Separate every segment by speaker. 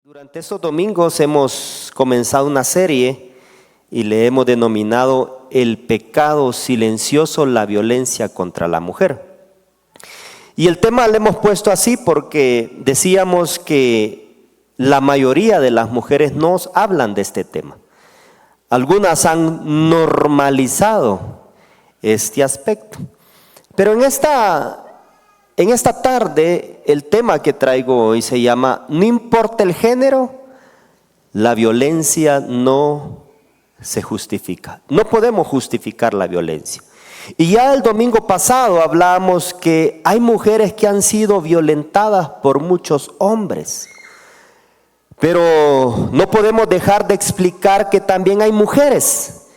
Speaker 1: Durante estos domingos hemos comenzado una serie y le hemos denominado el pecado silencioso, la violencia contra la mujer. Y el tema le hemos puesto así porque decíamos que la mayoría de las mujeres no hablan de este tema. Algunas han normalizado este aspecto. Pero en esta tarde, el tema que traigo hoy se llama: no importa el género, la violencia no se justifica. No podemos justificar la violencia. Y ya el domingo pasado hablábamos que hay mujeres que han sido violentadas por muchos hombres. Pero no podemos dejar de explicar que también hay mujeres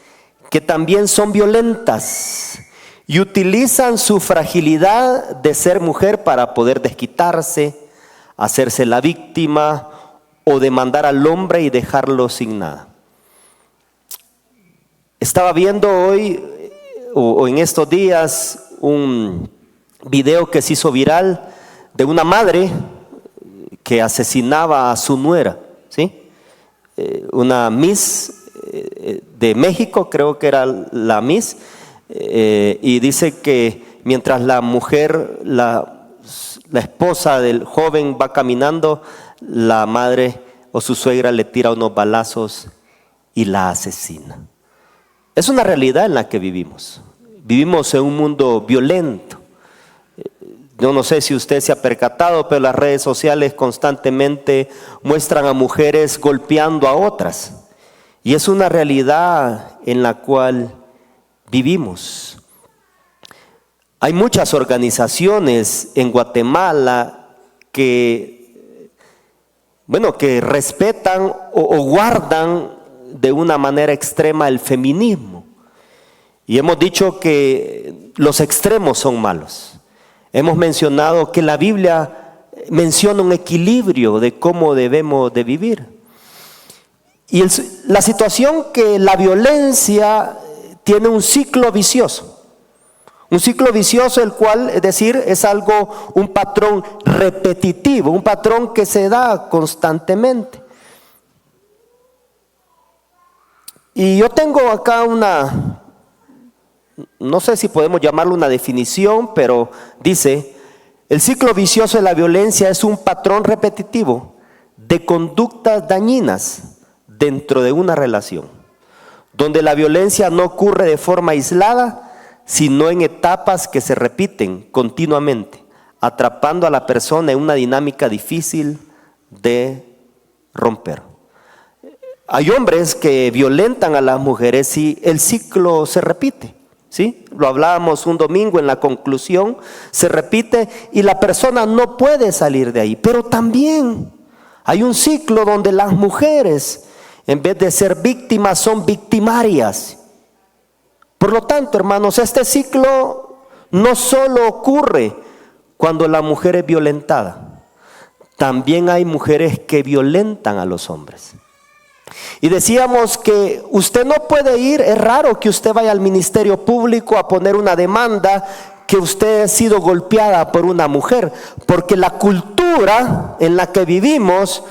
Speaker 1: que también son violentas y utilizan su fragilidad de ser mujer para poder desquitarse, hacerse la víctima o demandar al hombre y dejarlo sin nada. Estaba viendo hoy o en estos días un video que se hizo viral de una madre que asesinaba a su nuera, ¿sí? Una Miss de México, creo que era la Miss. Y dice que mientras la mujer, la esposa del joven va caminando, la madre o su suegra le tira unos balazos y la asesina. Es una realidad en la que vivimos. Vivimos en un mundo violento. Yo no sé si usted se ha percatado, pero las redes sociales constantemente muestran a mujeres golpeando a otras. Y es una realidad en la cual vivimos. Hay muchas organizaciones en Guatemala que respetan o guardan de una manera extrema el feminismo. Y hemos dicho que los extremos son malos. Hemos mencionado que la Biblia menciona un equilibrio de cómo debemos de vivir. Y la situación que la violencia tiene un ciclo vicioso. Un ciclo vicioso el cual, es decir, es un patrón repetitivo, un patrón que se da constantemente. Y yo tengo acá no sé si podemos llamarlo una definición, pero dice: el ciclo vicioso de la violencia es un patrón repetitivo de conductas dañinas dentro de una relación, donde la violencia no ocurre de forma aislada, sino en etapas que se repiten continuamente, atrapando a la persona en una dinámica difícil de romper. Hay hombres que violentan a las mujeres y el ciclo se repite, ¿sí? Lo hablábamos un domingo en la conclusión, se repite y la persona no puede salir de ahí. Pero también hay un ciclo donde las mujeres, en vez de ser víctimas, son victimarias. Por lo tanto, hermanos, este ciclo no solo ocurre cuando la mujer es violentada, también hay mujeres que violentan a los hombres. Y decíamos que usted no puede ir, es raro que usted vaya al Ministerio Público a poner una demanda que usted ha sido golpeada por una mujer, porque la cultura en la que vivimos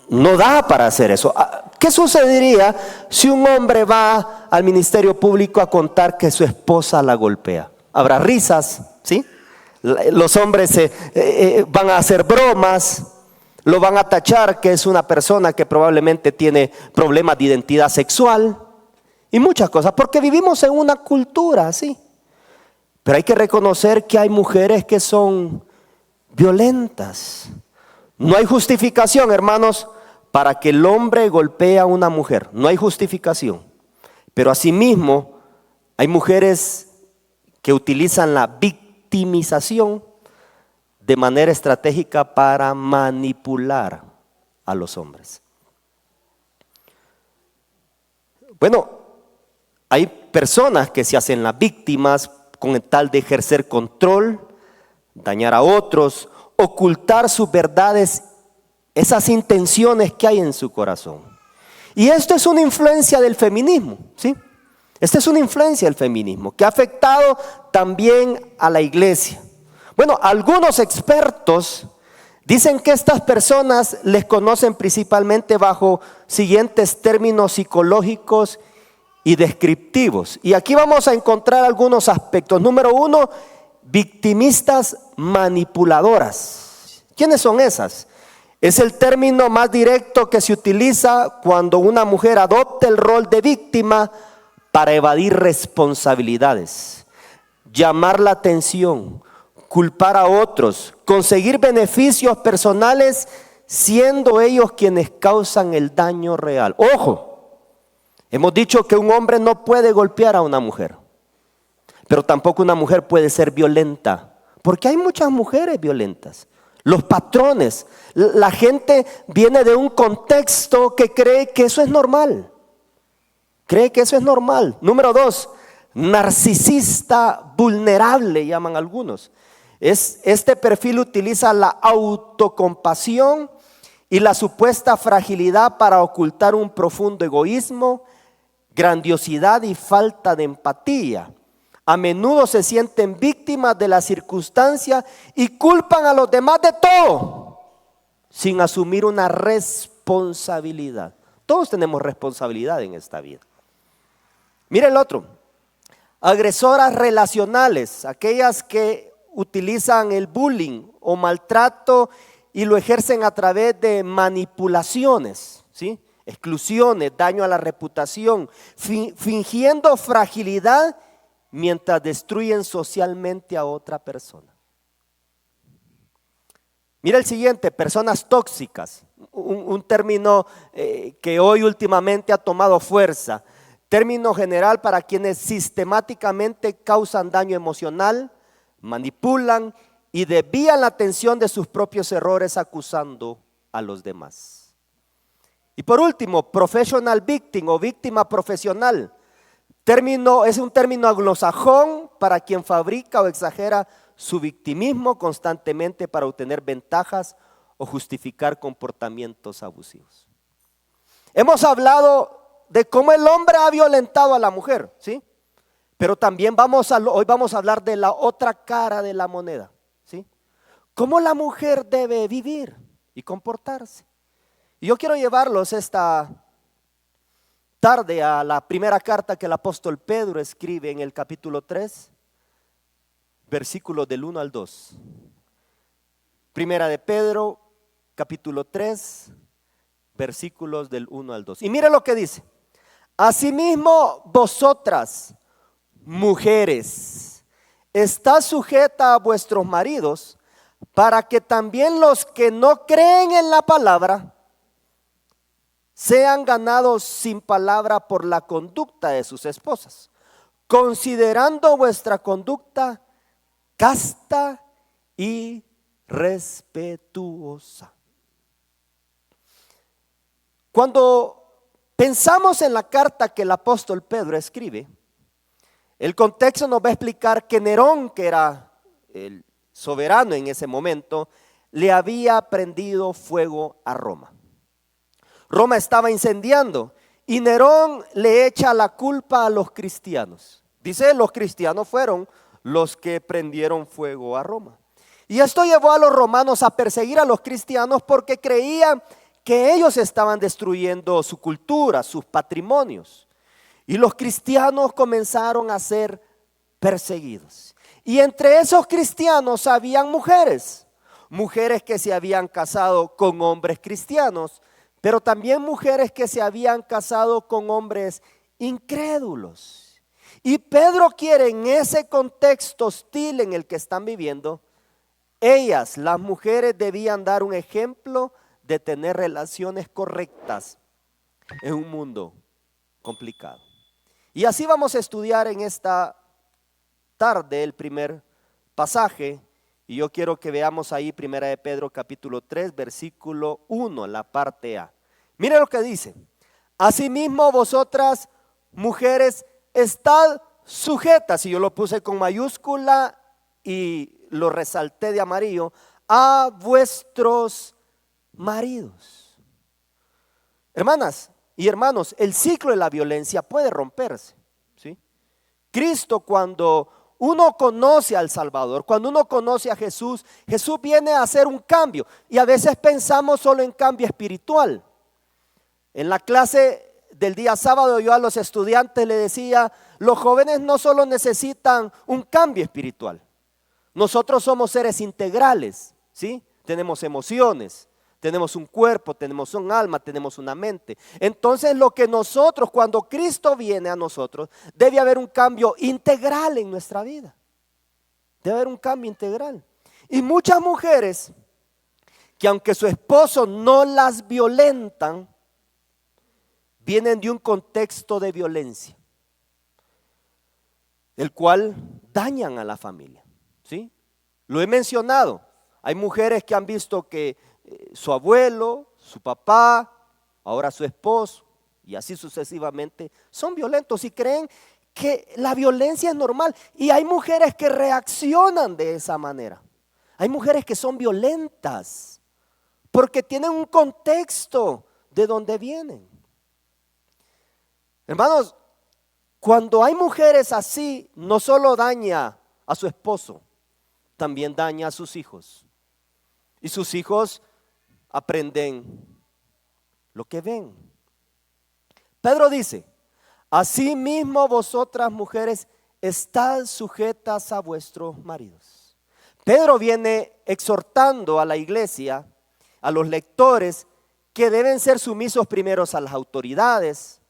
Speaker 1: no da para hacer eso. ¿Qué sucedería si un hombre va al Ministerio Público a contar que su esposa la golpea? Habrá risas, ¿sí? Los hombres van a hacer bromas, lo van a tachar que es una persona que probablemente tiene problemas de identidad sexual y muchas cosas, porque vivimos en una cultura así. Pero hay que reconocer que hay mujeres que son violentas. No hay justificación, hermanos, para que el hombre golpee a una mujer. No hay justificación. Pero asimismo, hay mujeres que utilizan la victimización de manera estratégica para manipular a los hombres. Bueno, hay personas que se hacen las víctimas con el tal de ejercer control, dañar a otros, ocultar sus verdades, esas intenciones que hay en su corazón. Y esto es una influencia del feminismo, ¿sí? Esta es una influencia del feminismo que ha afectado también a la iglesia. Bueno, algunos expertos Dicen que estas personas les conocen principalmente bajo siguientes términos psicológicos y descriptivos. Y aquí vamos a encontrar algunos aspectos. Número uno, victimistas manipuladoras. ¿Quiénes son esas? Es el término más directo que se utiliza cuando una mujer adopta el rol de víctima para evadir responsabilidades, llamar la atención, culpar a otros, conseguir beneficios personales, siendo ellos quienes causan el daño real. Ojo, hemos dicho que un hombre no puede golpear a una mujer, pero tampoco una mujer puede ser violenta, porque hay muchas mujeres violentas. Los patrones, la gente viene de un contexto que cree que eso es normal. Cree que eso es normal. Número dos, narcisista vulnerable, llaman algunos. Este perfil utiliza la autocompasión y la supuesta fragilidad para ocultar un profundo egoísmo, grandiosidad y falta de empatía. A menudo se sienten víctimas de las circunstancias y culpan a los demás de todo, sin asumir una responsabilidad. Todos tenemos responsabilidad en esta vida. Mire el otro, agresoras relacionales, aquellas que utilizan el bullying o maltrato y lo ejercen a través de manipulaciones, ¿sí? Exclusiones, daño a la reputación, fingiendo fragilidad mientras destruyen socialmente a otra persona. Mira el siguiente, personas tóxicas, un término que hoy últimamente ha tomado fuerza, término general para quienes sistemáticamente causan daño emocional, manipulan y desvían la atención de sus propios errores acusando a los demás. Y por último, professional victim o víctima profesional. Es un término anglosajón para quien fabrica o exagera su victimismo constantemente para obtener ventajas o justificar comportamientos abusivos. Hemos hablado de cómo el hombre ha violentado a la mujer, ¿sí? Pero también hoy vamos a hablar de la otra cara de la moneda, ¿sí? Cómo la mujer debe vivir y comportarse. Y yo quiero llevarlos esta tarde a la primera carta que el apóstol Pedro escribe en el capítulo 3, versículos del 1 al 2. Primera de Pedro, capítulo 3, versículos del 1 al 2. Y mire lo que dice. Asimismo, vosotras, mujeres, estad sujeta a vuestros maridos, para que también los que no creen en la palabra sean ganados sin palabra por la conducta de sus esposas, considerando vuestra conducta casta y respetuosa. Cuando pensamos en la carta que el apóstol Pedro escribe, el contexto nos va a explicar que Nerón, que era el soberano en ese momento, le había prendido fuego a Roma. Roma estaba incendiando y Nerón le echa la culpa a los cristianos. Dice, los cristianos fueron los que prendieron fuego a Roma. Y esto llevó a los romanos a perseguir a los cristianos porque creían que ellos estaban destruyendo su cultura, sus patrimonios. Y los cristianos comenzaron a ser perseguidos. Y entre esos cristianos habían mujeres que se habían casado con hombres cristianos, pero también mujeres que se habían casado con hombres incrédulos. Y Pedro quiere, en ese contexto hostil en el que están viviendo, ellas, las mujeres, debían dar un ejemplo de tener relaciones correctas en un mundo complicado. Y así vamos a estudiar en esta tarde el primer pasaje, y yo quiero que veamos ahí Primera de Pedro capítulo 3 versículo 1, la parte A. Mire lo que dice: asimismo vosotras mujeres estad sujetas, y yo lo puse con mayúscula y lo resalté de amarillo, a vuestros maridos. Hermanas y hermanos, el ciclo de la violencia puede romperse, ¿sí? Cristo, cuando uno conoce al Salvador, cuando uno conoce a Jesús, Jesús viene a hacer un cambio. Y a veces pensamos solo en cambio espiritual. En la clase del día sábado yo a los estudiantes le decía, los jóvenes no solo necesitan un cambio espiritual. Nosotros somos seres integrales, ¿sí? Tenemos emociones, tenemos un cuerpo, tenemos un alma, tenemos una mente. Entonces lo que nosotros, cuando Cristo viene a nosotros, debe haber un cambio integral en nuestra vida. Debe haber un cambio integral. Y muchas mujeres que aunque su esposo no las violentan, vienen de un contexto de violencia, el cual dañan a la familia, ¿sí? Lo he mencionado. Hay mujeres que han visto que su abuelo, su papá, ahora su esposo y así sucesivamente son violentos y creen que la violencia es normal. Y hay mujeres que reaccionan de esa manera. Hay mujeres que son violentas porque tienen un contexto de donde vienen. Hermanos, cuando hay mujeres así, no solo daña a su esposo, también daña a sus hijos. Y sus hijos aprenden lo que ven. Pedro dice, asimismo vosotras mujeres, estad sujetas a vuestros maridos. Pedro viene exhortando a la iglesia, a los lectores, que deben ser sumisos primeros a las autoridades.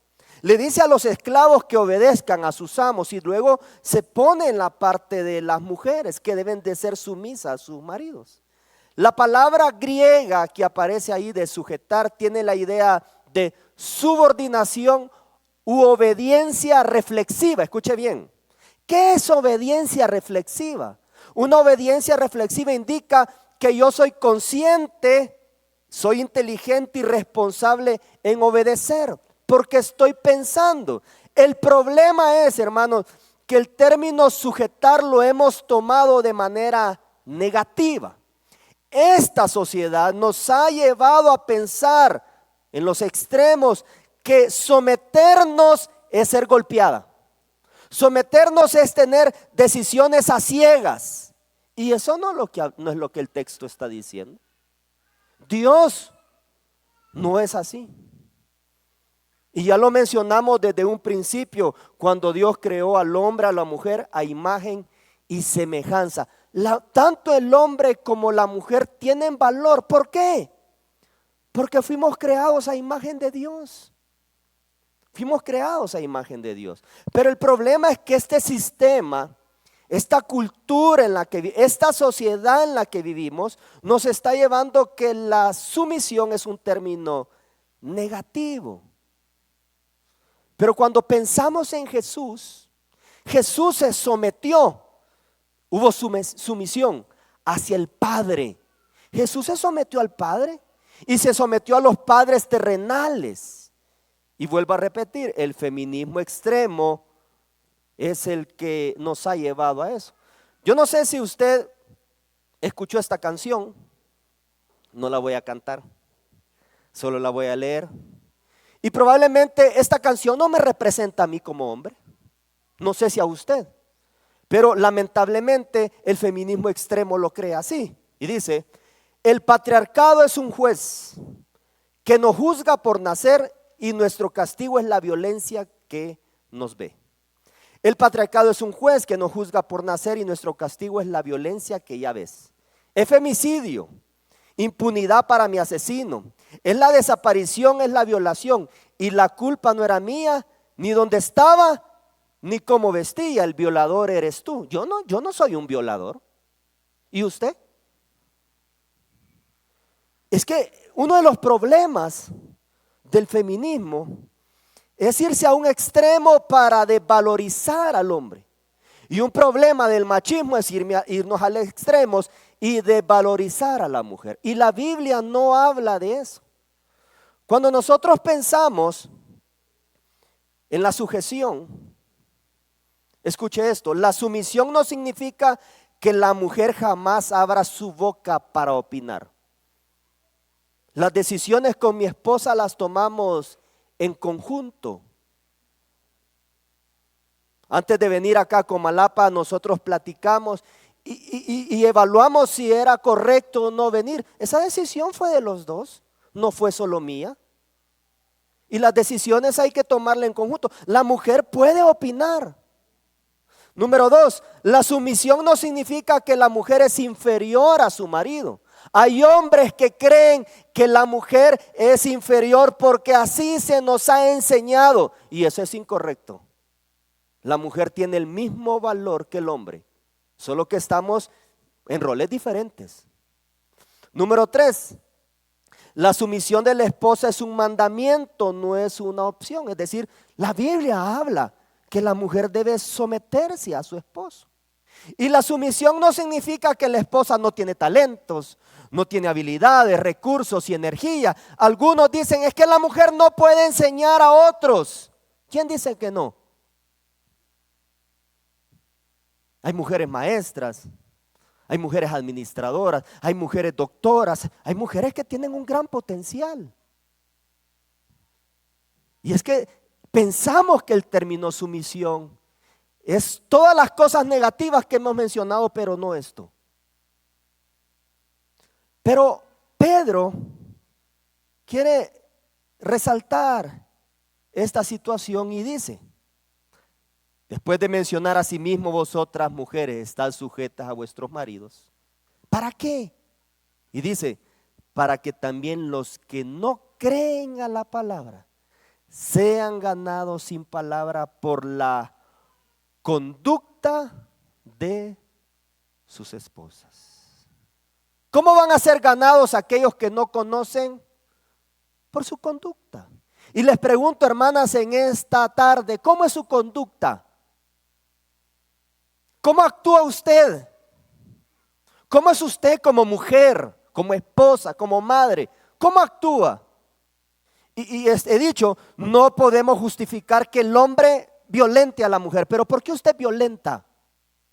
Speaker 1: Le dice a los esclavos que obedezcan a sus amos y luego se pone en la parte de las mujeres que deben de ser sumisas a sus maridos. La palabra griega que aparece ahí de sujetar tiene la idea de subordinación u obediencia reflexiva. Escuche bien, ¿qué es obediencia reflexiva? Una obediencia reflexiva indica que yo soy consciente, soy inteligente y responsable en obedecer, porque estoy pensando. El problema es, hermanos, que el término sujetar lo hemos tomado de manera negativa. Esta sociedad nos ha llevado a pensar en los extremos que someternos es ser golpeada. Someternos es tener decisiones a ciegas. Y eso no es lo que el texto está diciendo. Dios no es así. Y ya lo mencionamos desde un principio, cuando Dios creó al hombre, a la mujer, a imagen y semejanza. Tanto el hombre como la mujer tienen valor. ¿Por qué? Porque fuimos creados a imagen de Dios. Fuimos creados a imagen de Dios. Pero el problema es que este sistema, esta cultura en la que esta sociedad en la que vivimos, nos está llevando que la sumisión es un término negativo. Pero cuando pensamos en Jesús, Jesús se sometió, hubo sumisión hacia el Padre. Jesús se sometió al Padre y se sometió a los padres terrenales. Y vuelvo a repetir, el feminismo extremo es el que nos ha llevado a eso. Yo no sé si usted escuchó esta canción, no la voy a cantar, solo la voy a leer. Y probablemente esta canción no me representa a mí como hombre, no sé si a usted, pero lamentablemente el feminismo extremo lo cree así. Y dice, el patriarcado es un juez que nos juzga por nacer y nuestro castigo es la violencia que nos ve. El patriarcado es un juez que nos juzga por nacer y nuestro castigo es la violencia que ya ves. Es femicidio, impunidad para mi asesino, es la desaparición, es la violación y la culpa no era mía, ni dónde estaba, ni cómo vestía. El violador eres tú. Yo no soy un violador. ¿Y usted? Es que uno de los problemas del feminismo es irse a un extremo para desvalorizar al hombre. Y un problema del machismo es irnos al extremo y desvalorizar a la mujer. Y la Biblia no habla de eso. Cuando nosotros pensamos en la sujeción, escuche esto, la sumisión no significa que la mujer jamás abra su boca para opinar. Las decisiones con mi esposa las tomamos en conjunto. Antes de venir acá a Comalapa, nosotros platicamos y evaluamos si era correcto o no venir. Esa decisión fue de los dos, no fue solo mía. Y las decisiones hay que tomarlas en conjunto. La mujer puede opinar. Número 2, la sumisión no significa que la mujer es inferior a su marido. Hay hombres que creen que la mujer es inferior porque así se nos ha enseñado, y eso es incorrecto. La mujer tiene el mismo valor que el hombre, solo que estamos en roles diferentes. Número 3, la sumisión de la esposa es un mandamiento, no es una opción. Es decir, la Biblia habla que la mujer debe someterse a su esposo. Y la sumisión no significa que la esposa no tiene talentos, no tiene habilidades, recursos y energía. Algunos dicen es que la mujer no puede enseñar a otros. ¿Quién dice que no? Hay mujeres maestras, hay mujeres administradoras, hay mujeres doctoras, hay mujeres que tienen un gran potencial. Y es que pensamos que el término sumisión es todas las cosas negativas que hemos mencionado, pero no esto. Pero Pedro quiere resaltar esta situación y dice, después de mencionar a sí mismo, vosotras mujeres estad sujetas a vuestros maridos. ¿Para qué? Y dice, para que también los que no creen a la palabra sean ganados sin palabra por la conducta de sus esposas. ¿Cómo van a ser ganados aquellos que no conocen? Por su conducta. Y les pregunto, hermanas, en esta tarde, ¿cómo es su conducta? ¿Cómo actúa usted? ¿Cómo es usted como mujer, como esposa, como madre? ¿Cómo actúa? Y he dicho, no podemos justificar que el hombre violente a la mujer. ¿Pero por qué usted violenta?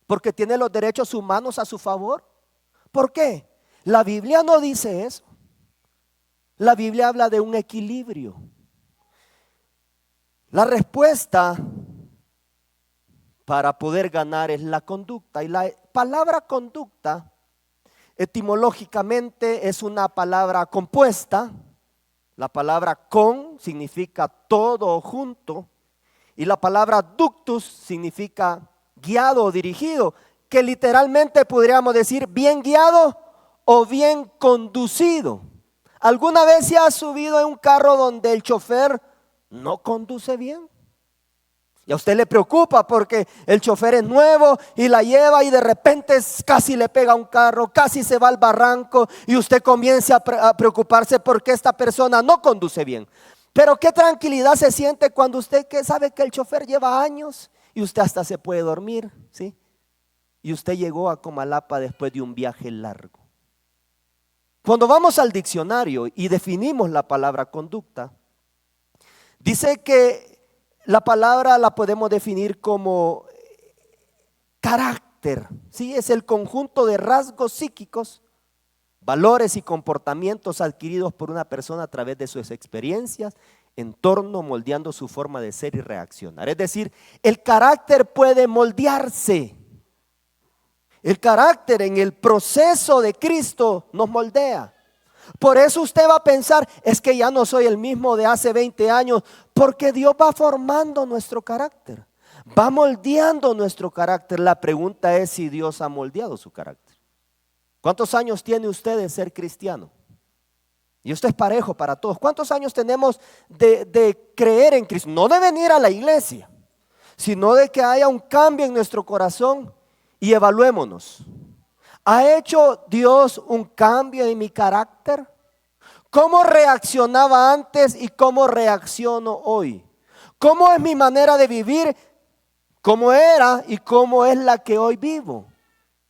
Speaker 1: ¿Porque tiene los derechos humanos a su favor? ¿Por qué? La Biblia no dice eso. La Biblia habla de un equilibrio. La respuesta para poder ganar es la conducta. Y la palabra conducta etimológicamente es una palabra compuesta. La palabra con significa todo o junto. Y la palabra ductus significa guiado o dirigido, que literalmente podríamos decir bien guiado o bien conducido. ¿Alguna vez se ha subido en un carro donde el chofer no conduce bien? Y a usted le preocupa porque el chofer es nuevo y la lleva y de repente casi le pega a un carro, casi se va al barranco y usted comienza a preocuparse porque esta persona no conduce bien. Pero qué tranquilidad se siente cuando usted que sabe que el chofer lleva años y usted hasta se puede dormir, ¿sí? Y usted llegó a Comalapa después de un viaje largo. Cuando vamos al diccionario y definimos la palabra conducta, dice que la palabra la podemos definir como carácter, ¿sí? Es el conjunto de rasgos psíquicos, valores y comportamientos adquiridos por una persona a través de sus experiencias, entorno, moldeando su forma de ser y reaccionar. Es decir, el carácter puede moldearse. El carácter en el proceso de Cristo nos moldea. Por eso usted va a pensar, es que ya no soy el mismo de hace 20 años, porque Dios va formando nuestro carácter, va moldeando nuestro carácter. La pregunta es si Dios ha moldeado su carácter. ¿Cuántos años tiene usted de ser cristiano? Y esto es parejo para todos. ¿Cuántos años tenemos de creer en Cristo? No de venir a la iglesia, sino de que haya un cambio en nuestro corazón y evaluémonos. ¿Ha hecho Dios un cambio en mi carácter? ¿Cómo reaccionaba antes y cómo reacciono hoy? ¿Cómo es mi manera de vivir? ¿Cómo era y cómo es la que hoy vivo?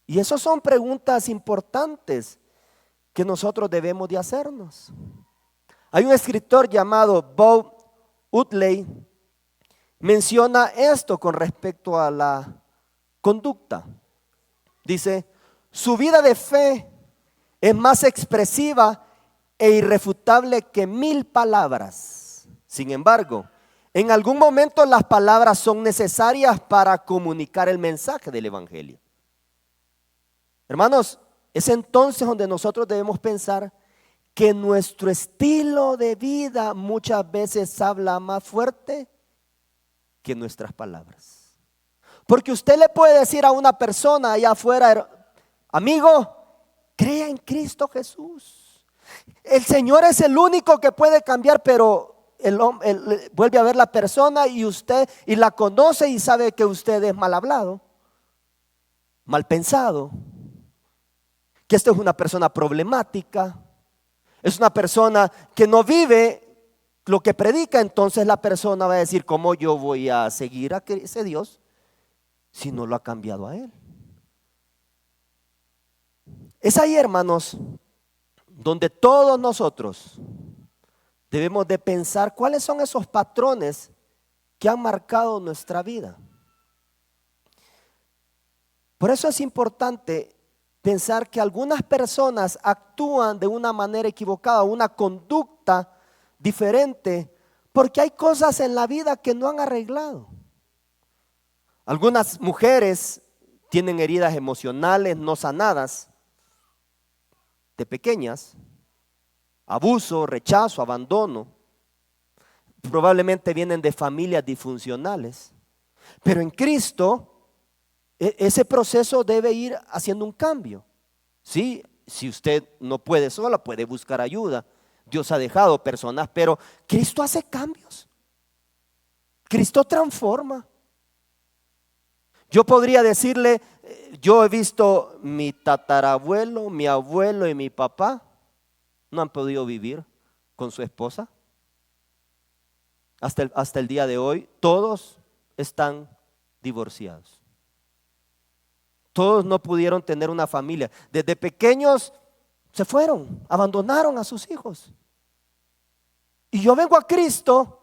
Speaker 1: Y esas son preguntas importantes que nosotros debemos de hacernos. Hay un escritor llamado Bob Utley, menciona esto con respecto a la conducta. Dice, su vida de fe es más expresiva e irrefutable que 1000 palabras. Sin embargo, En algún momento las palabras son necesarias para comunicar el mensaje del Evangelio. Hermanos, es entonces donde nosotros debemos pensar que nuestro estilo de vida muchas veces habla más fuerte que nuestras palabras. Porque usted le puede decir a una persona allá afuera, amigo, crea en Cristo Jesús. El Señor es el único que puede cambiar, pero vuelve a ver la persona y usted y la conoce y sabe que usted es mal hablado, mal pensado, que esto es una persona problemática, es una persona que no vive lo que predica. Entonces la persona va a decir, ¿cómo yo voy a seguir a ese Dios si no lo ha cambiado a él? Es ahí, hermanos, donde todos nosotros debemos de pensar cuáles son esos patrones que han marcado nuestra vida. Por eso es importante pensar que algunas personas actúan de una manera equivocada, una conducta diferente, porque hay cosas en la vida que no han arreglado. Algunas mujeres tienen heridas emocionales no sanadas de pequeñas, abuso, rechazo, abandono. Probablemente vienen de familias disfuncionales, pero en Cristo ese proceso debe ir haciendo un cambio. Sí, si usted no puede sola, puede buscar ayuda. Dios ha dejado personas, pero Cristo hace cambios. Cristo transforma. Yo podría decirle, yo he visto mi tatarabuelo, mi abuelo y mi papá no han podido vivir con su esposa. Hasta el día de hoy, todos están divorciados. Todos no pudieron tener una familia. Desde pequeños se fueron, abandonaron a sus hijos. Y yo vengo a Cristo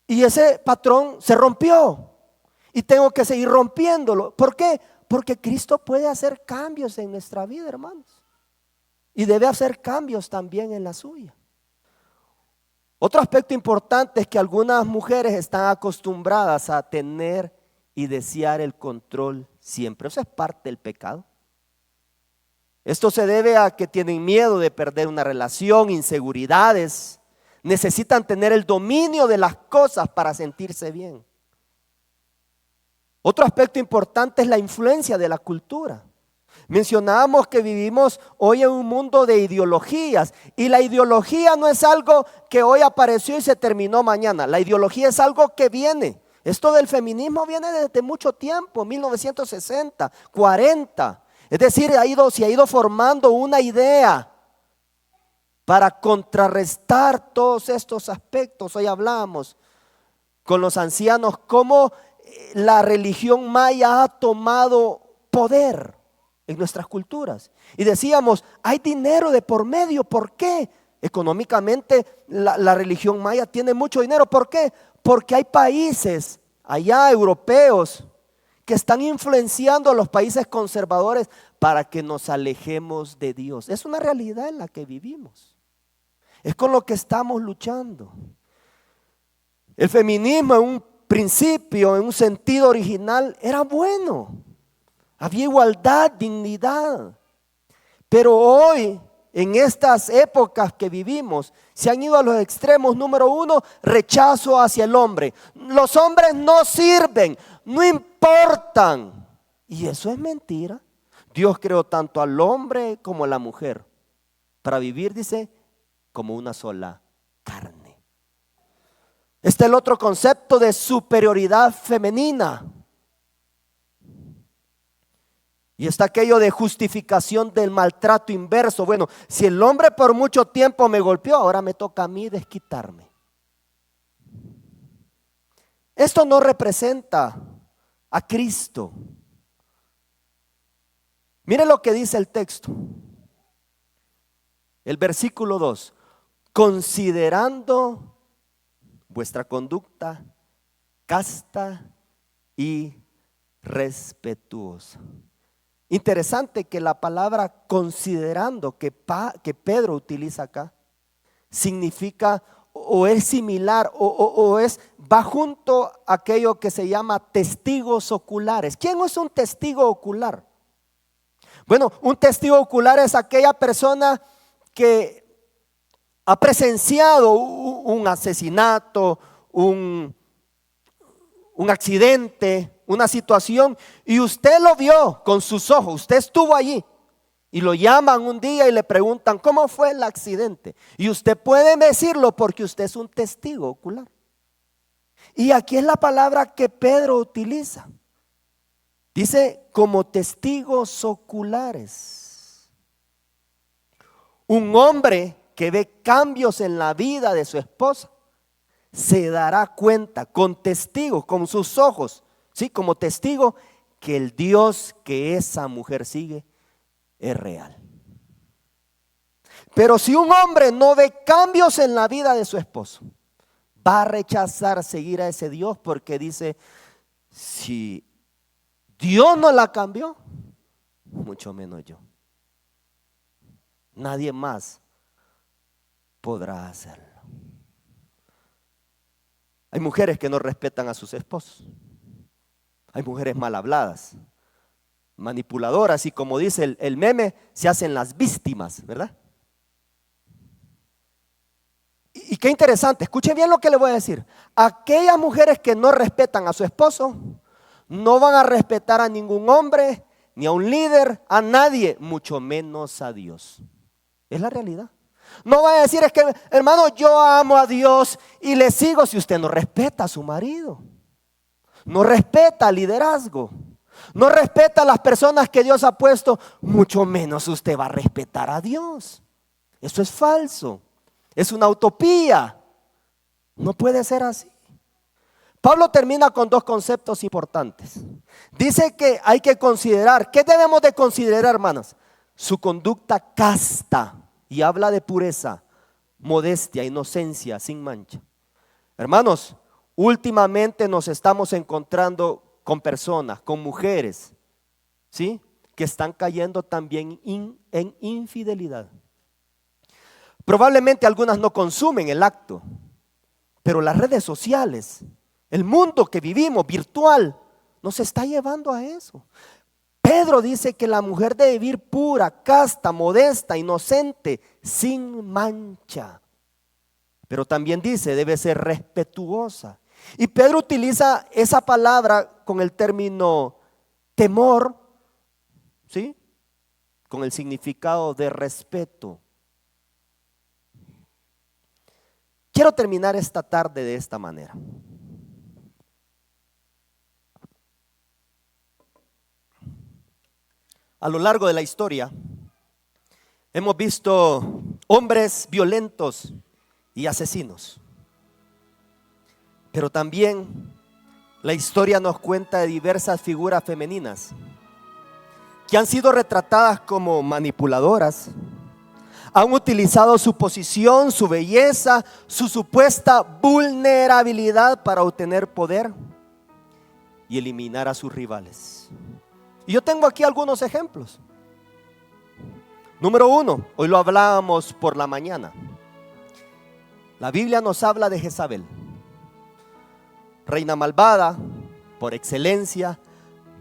Speaker 1: y ese patrón se rompió. Y tengo que seguir rompiéndolo. ¿Por qué? Porque Cristo puede hacer cambios en nuestra vida, hermanos. Y debe hacer cambios también en la suya. Otro aspecto importante es que algunas mujeres están acostumbradas a tener y desear el control siempre. Eso es parte del pecado. Esto se debe a que tienen miedo de perder una relación, inseguridades. Necesitan tener el dominio de las cosas para sentirse bien. Otro aspecto importante es la influencia de la cultura. Mencionábamos que vivimos hoy en un mundo de ideologías, y la ideología no es algo que hoy apareció y se terminó mañana. La ideología es algo que viene. Esto del feminismo viene desde mucho tiempo, 1960, 40. Es decir, se ha ido formando una idea para contrarrestar todos estos aspectos. Hoy hablamos con los ancianos cómo la religión maya ha tomado poder en nuestras culturas. Y decíamos, hay dinero de por medio. ¿Por qué? Económicamente la religión maya tiene mucho dinero. ¿Por qué? Porque hay países allá europeos que están influenciando a los países conservadores para que nos alejemos de Dios. Es una realidad en la que vivimos. Es con lo que estamos luchando. El feminismo en un principio, en un sentido original, era bueno. Había igualdad, dignidad. Pero hoy, en estas épocas que vivimos, se han ido a los extremos. Número uno, rechazo hacia el hombre. Los hombres no sirven, no importan. Y eso es mentira. Dios creó tanto al hombre como a la mujer para vivir, dice, como una sola carne. Este es el otro concepto de superioridad femenina. Y está aquello de justificación del maltrato inverso. Bueno, si el hombre por mucho tiempo me golpeó, ahora me toca a mí desquitarme. Esto no representa a Cristo. Mire lo que dice el texto. El versículo 2. Considerando vuestra conducta casta y respetuosa. Interesante que la palabra considerando que Pedro utiliza acá significa o es similar va junto a aquello que se llama testigos oculares. ¿Quién es un testigo ocular? Bueno, un testigo ocular es aquella persona que ha presenciado un asesinato, un accidente, una situación, y usted lo vio con sus ojos, usted estuvo allí. Y lo llaman un día y le preguntan, ¿cómo fue el accidente? Y usted puede decirlo porque usted es un testigo ocular. Y aquí es la palabra que Pedro utiliza. Dice, como testigos oculares. Un hombre que ve cambios en la vida de su esposa se dará cuenta con testigos, con sus ojos, ¿sí? Como testigo que el Dios que esa mujer sigue es real. Pero si un hombre no ve cambios en la vida de su esposo, va a rechazar seguir a ese Dios porque dice, si Dios no la cambió, mucho menos yo. Nadie más podrá hacerlo. Hay mujeres que no respetan a sus esposos. Hay mujeres mal habladas, manipuladoras, y como dice el meme, se hacen las víctimas, ¿verdad? Y qué interesante, escuchen bien lo que le voy a decir. Aquellas mujeres que no respetan a su esposo, no van a respetar a ningún hombre, ni a un líder, a nadie, mucho menos a Dios. Es la realidad. No vaya a decir, es que hermano, yo amo a Dios y le sigo, si usted no respeta a su marido, no respeta al liderazgo, no respeta a las personas que Dios ha puesto, mucho menos usted va a respetar a Dios. Eso es falso, es una utopía, no puede ser así. Pablo termina con dos conceptos importantes. Dice que hay que considerar, ¿qué debemos de considerar, hermanas? Su conducta casta, y habla de pureza, modestia, inocencia, sin mancha. Hermanos, últimamente nos estamos encontrando con personas, con mujeres, ¿sí? Que están cayendo también en infidelidad. Probablemente algunas no consumen el acto, pero las redes sociales, el mundo que vivimos virtual, nos está llevando a eso. Pedro dice que la mujer debe vivir pura, casta, modesta, inocente, sin mancha. Pero también dice, debe ser respetuosa. Y Pedro utiliza esa palabra con el término temor, ¿sí? Con el significado de respeto. Quiero terminar esta tarde de esta manera. A lo largo de la historia hemos visto hombres violentos y asesinos, pero también la historia nos cuenta de diversas figuras femeninas que han sido retratadas como manipuladoras, han utilizado su posición, su belleza, su supuesta vulnerabilidad para obtener poder y eliminar a sus rivales. Y yo tengo aquí algunos ejemplos. Número 1, hoy lo hablábamos por la mañana. La Biblia nos habla de Jezabel, reina malvada, por excelencia,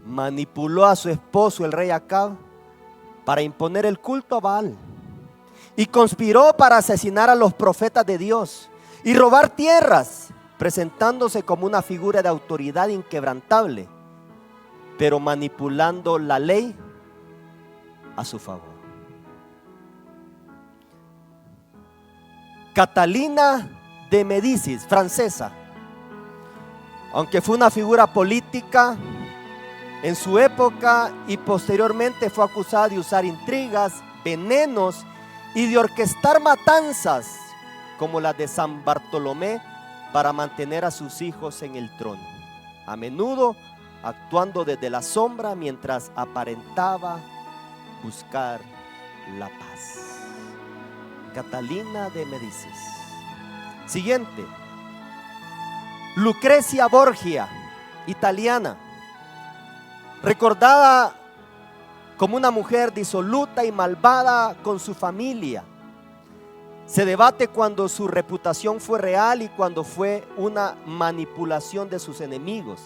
Speaker 1: manipuló a su esposo el rey Acab para imponer el culto a Baal y conspiró para asesinar a los profetas de Dios y robar tierras, presentándose como una figura de autoridad inquebrantable, pero manipulando la ley a su favor. Catalina de Médicis, francesa, aunque fue una figura política en su época y posteriormente fue acusada de usar intrigas, venenos y de orquestar matanzas como la de San Bartolomé para mantener a sus hijos en el trono, a menudo actuando desde la sombra mientras aparentaba buscar la paz. Catalina de Médicis. Siguiente, Lucrecia Borgia, italiana, recordada como una mujer disoluta y malvada con su familia, Se debate cuando su reputación fue real y cuando fue una manipulación de sus enemigos.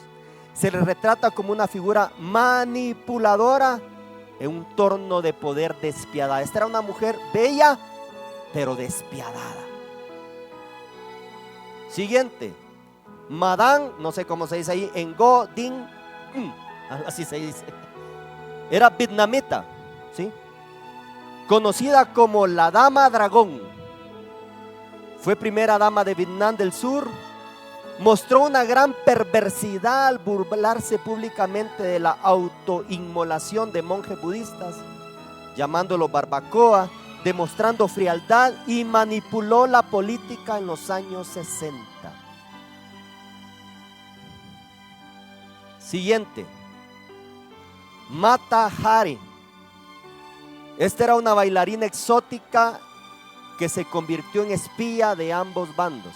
Speaker 1: Se le retrata como una figura manipuladora en un torno de poder despiadada. Esta era una mujer bella, pero despiadada. Siguiente, Madame, no sé cómo se dice ahí, Ngo Dinh, así se dice. Era vietnamita, ¿sí? Conocida como la Dama Dragón. Fue primera dama de Vietnam del Sur. Mostró una gran perversidad al burlarse públicamente de la autoinmolación de monjes budistas, llamándolos barbacoa, demostrando frialdad, y manipuló la política en los años 60. Siguiente, Mata Hari. Esta era una bailarina exótica que se convirtió en espía de ambos bandos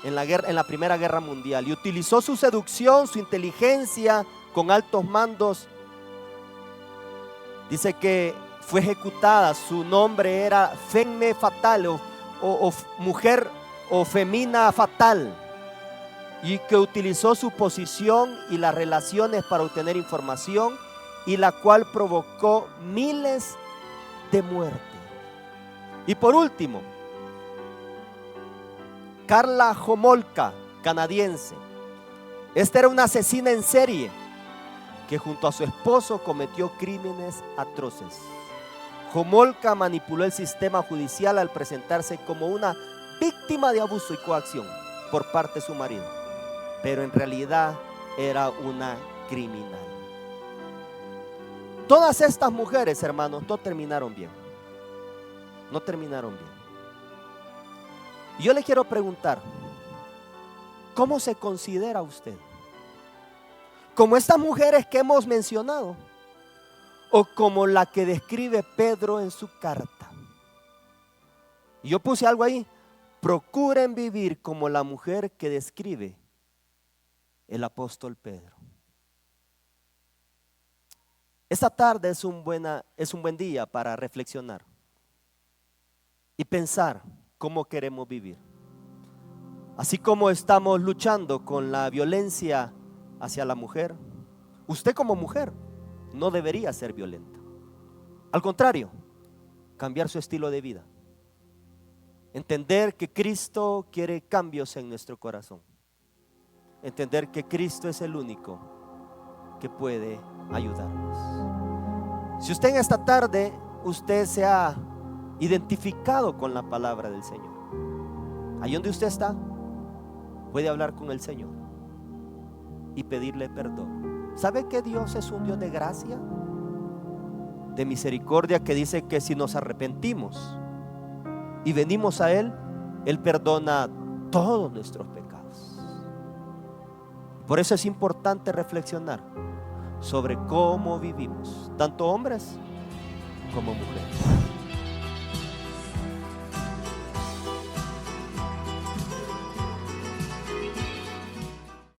Speaker 1: en la Primera Guerra Mundial, y utilizó su seducción, su inteligencia con altos mandos. Dice que fue ejecutada. Su nombre era Femme Fatale, o mujer o femina fatal, y que utilizó su posición y las relaciones para obtener información, y la cual provocó miles de muertes. Y por último, Karla Homolka, canadiense. Esta era una asesina en serie que junto a su esposo cometió crímenes atroces. Homolka manipuló el sistema judicial al presentarse como una víctima de abuso y coacción por parte de su marido, pero en realidad era una criminal. Todas estas mujeres, hermanos, no terminaron bien. No terminaron bien. Y yo le quiero preguntar, ¿cómo se considera usted? ¿Como estas mujeres que hemos mencionado, o como la que describe Pedro en su carta? Y yo puse algo ahí: procuren vivir como la mujer que describe el apóstol Pedro. Esta tarde es un buen día para reflexionar y pensar cómo queremos vivir. Así como estamos luchando con la violencia hacia la mujer, usted como mujer no debería ser violenta. Al contrario, cambiar su estilo de vida. Entender que Cristo quiere cambios en nuestro corazón. Entender que Cristo es el único que puede ayudarnos. Si usted en esta tarde, usted se ha identificado con la palabra del Señor, ahí donde usted está, puede hablar con el Señor y pedirle perdón. ¿Sabe que Dios es un Dios de gracia, de misericordia, que dice que si nos arrepentimos y venimos a Él, Él perdona todos nuestros pecados? Por eso es importante reflexionar sobre cómo vivimos, tanto hombres como mujeres.